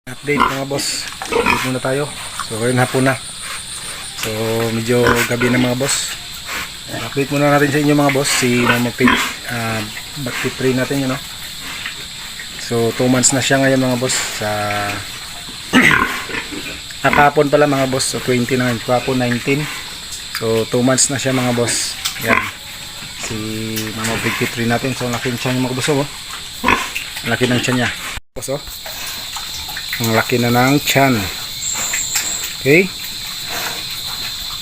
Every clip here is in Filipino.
Update mga boss, update muna tayo. So ngayon hapon na. So medyo gabi na mga boss. Update muna natin sa inyo mga boss si Mama Pig, back free natin yun, no? So 2 months na siya ngayon mga boss. Sa kahapon pala mga boss. So 20 na ngayon, kahapon 19. So 2 months na siya mga boss. Yan, si Mama Pig free natin. So laki ng tiyan mga boss, oh. Laki ng tiyan niya boss, oh. Ang laki na ng tiyan. Okay,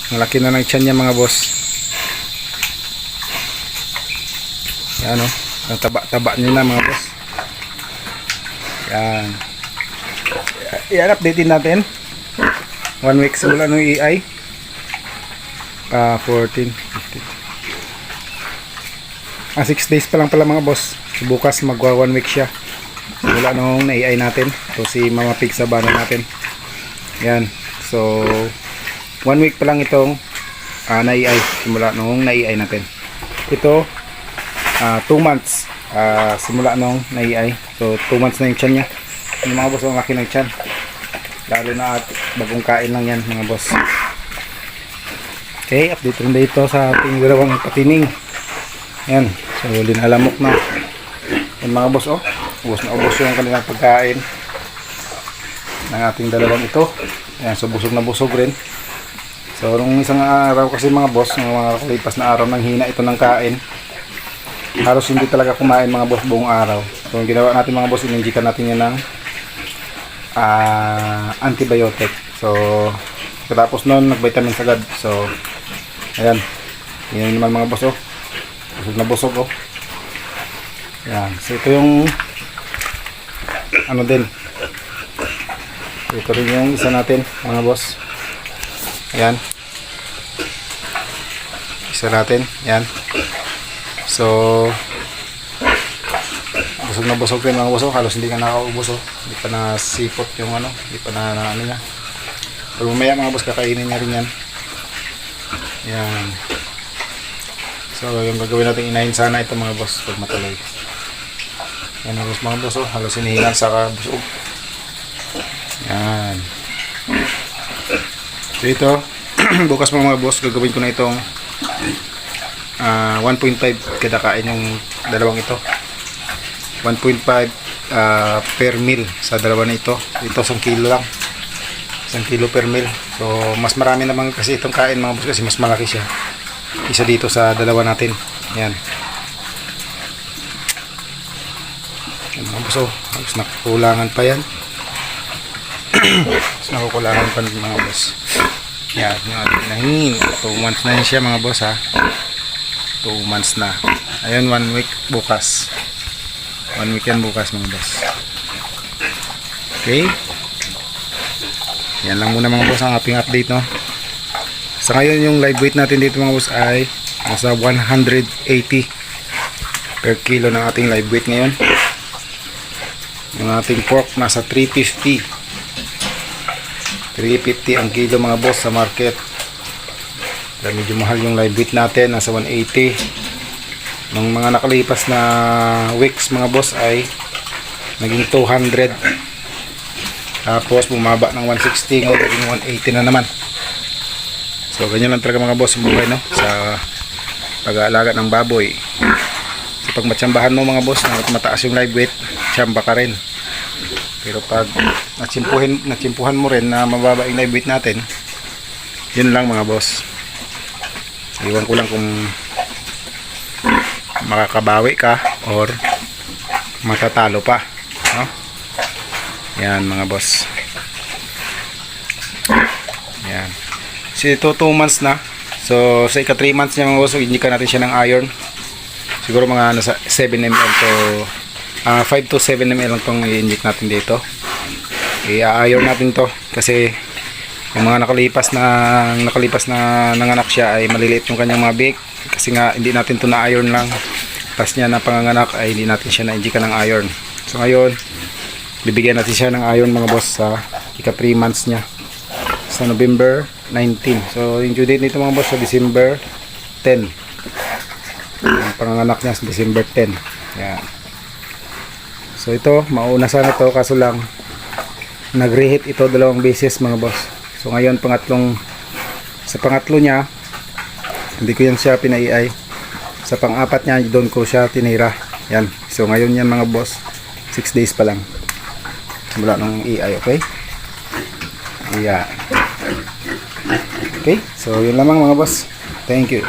ang laki na ng tiyan niya mga boss. Yan, oh. Ang taba-taba niya na mga boss. Yan. Yan, update din natin. 1 week simula ng EI. 14, 15. 6 days pa lang pala mga boss. Bukas magwa 1 week siya. Simula nung na-EI natin. So si Mama Pig sa bana natin. Yan. So 1 week pa lang itong na-EI. Simula nung na-EI natin. Ito 2 months simula nung na-EI. So 2 months na yung tiyan niya. Yung mga boss, ang laki ng tiyan. Lalo na at bagong kain lang yan mga boss. Okay, update rin dito sa ating dalawang patining. Yan. So linalamok na. Yan mga boss, oh. Ubos na ubos yung kanilang pagkain ng ating dalawang ito. Yan, so busog na busog rin. So nung isang araw kasi mga boss, ng mga kalipas na araw, nang hina ito ng kain. Halos hindi talaga kumain mga boss buong araw. So ang ginawa natin mga boss, ininjikan natin yan ng antibiotic. So katapos nun, nag-vitamin sagad. So ayan, yun naman mga boss, oh. Busog na busog, oh. Yan, so ito yung ano din, ito rin yung isa natin mga boss. Ayan, isa natin, yan. So busog na busog rin mga boss, oh. Halos hindi ka nakaubos, oh. Hindi pa nasipot yung ano, hindi pa na ano niya. Pero mamaya mga boss, kakainin niya rin yan. Yan. So yung gagawin natin, inahin sana ito mga boss pag matuloy. Yan mga boss, oh. Halos hinihingal sa kabusog. Yan. So ito bukas mga boss, gagawin ko na itong 1.5 kada kain yung dalawang ito. 1.5 per meal sa dalawa na ito. Ito 1 kilo lang, 1 kilo per meal. So mas marami naman kasi itong kain mga boss, kasi mas malaki siya isa dito sa dalawa natin. Yan. Mga boss, oh. Halos nakukulangan pa yan. Halos nakukulangan pa mga boss. Yan, yung ating inahin. 2 months na yun siya mga boss, ha. 2 months na. Ayun, 1 week bukas. 1 week yan bukas mga boss. Okay, yan lang muna mga boss ang ating update, no. Sa ngayon yung live weight natin dito mga boss ay nasa 180 per kilo ng ating live weight ngayon. Yung ating pork nasa 350 ang kilo mga boss sa market. Dahil medyo mahal yung live weight natin, nasa 180. Nung mga nakalipas na weeks mga boss ay naging 200. Tapos bumaba ng 160, ngayon naging 180 na naman. So ganyan lang talaga mga boss ang buhay, no, sa pag-aalaga ng baboy. So pag matsambahan mo mga boss na mataas yung live weight, tsamba ka rin. Pero pag natsimpuhan mo rin na mababa yung live weight natin, yun lang mga boss. Iwan ko lang kung makakabawi ka or matatalo pa, no? Yan mga boss. Yan. So ito 2 months na. So sa ika 3 months niya mga boss, indikan natin siya ng iron. Siguro mga nasa 7 ml to 5 to 7 ml lang itong i-inject natin dito. I-iron natin to kasi yung mga nakalipas na nanganak siya ay maliliit yung kanyang mga biik, kasi nga hindi natin to na-iron lang. Pas niya na panganganak ay hindi natin siya na-injectan ng iron. So ngayon bibigyan natin siya ng iron mga boss sa ika 3 months niya sa November 19. So yung due date nito mga boss sa December 10. Yung panganganak niya sa December 10. Yan. So ito, mauna sana to, kaso lang nag-reheat ito 2 beses mga boss. So ngayon sa pangatlo niya, hindi ko yan siya pinaiay. Sa pang-apat niya, doon ko siya tinira. Yan. So ngayon yan mga boss, 6 days pa lang. Simula nung iay, okay? Yeah. Okay, so yun lamang mga boss. Thank you.